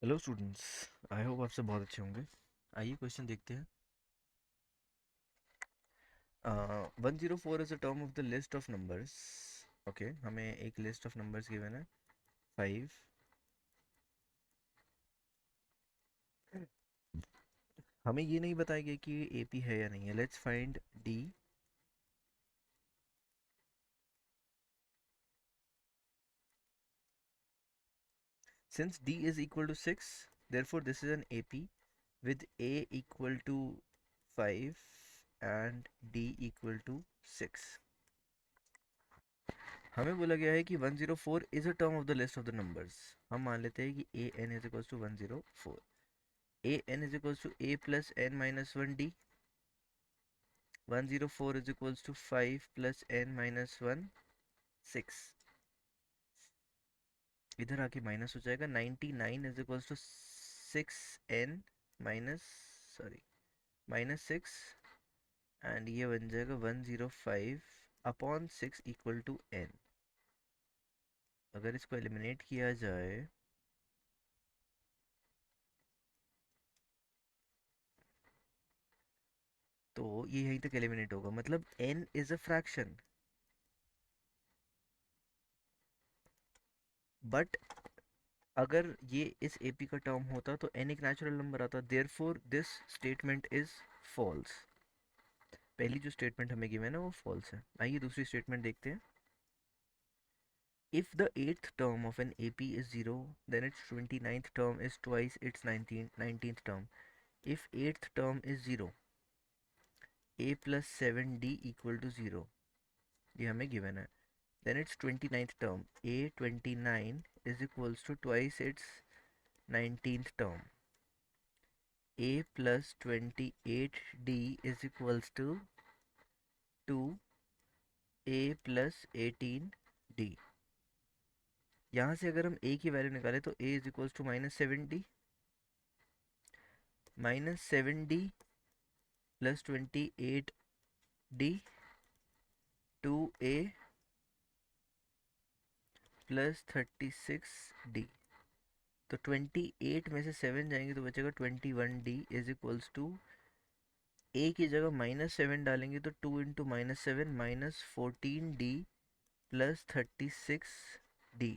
Hello students. I hope आप सब बहुत अच्छे होंगे। आइए क्वेश्चन देखते हैं। 104 is a term of the list of numbers. Okay, हमें एक लिस्ट ऑफ नंबर्स गिवन है 5। हमें ये नहीं बताया गया कि ये एपी है या नहीं है। Let's find D. Since D is equal to 6, therefore this is an AP with a equal to 5 and d equal to 6। हमें बोला गया है कि 104 is a term of the list of the numbers. हम मान लेते हैं कि a n is equal to 104। A n is equal to a plus n minus 1 d. 104 is equal to 5 plus n minus 1 6। इधर आके माइनस हो जाएगा। 99 is equal to 6 n minus, sorry, minus 6। And ये बन जाएगा 105 अपॉन 6 इक्वल टू n। अगर इसको eliminate किया जाए तो ये यहीं तक एलिमिनेट होगा, मतलब n is a fraction. But अगर ये इस एपी का टर्म होता तो n एक नेचुरल नंबर आता, therefore this statement is false. पहली जो स्टेटमेंट हमें गिवन है वो फॉल्स है। आइए दूसरी स्टेटमेंट देखते हैं। If the eighth term of an AP is 0, then its 29th term is twice its 19th term. If eighth term is 0, a plus 7d equal to 0, ये हमें given है, then its 29th term, a 29 is equals to twice its 19th term. A plus 28d is equals to 2a plus 18d। यहाँ से अगर हम a की value निकालें तो a is equals to -7d, -7d plus 28d, 2a plus 36d। तो 28 में से 7 जाएंगे तो बचेगा 21d is equals to, a की जगह -7 डालेंगे तो 2 इंटू -7 -14d प्लस 36d।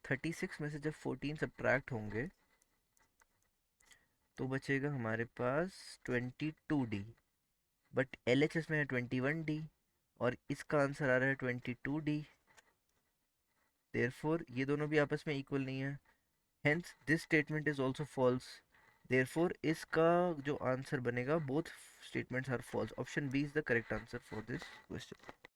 36 में से जब 14 सब्ट्रैक्ट होंगे तो बचेगा हमारे पास 22d। बट LHS में है 21d और इसका आंसर आ रहा है 22d। देयरफॉर ये दोनों भी आपस में इक्वल नहीं है। Hence this statement is also false. Therefore इसका जो आंसर बनेगा, both statements are false. Option B is the correct answer for this question.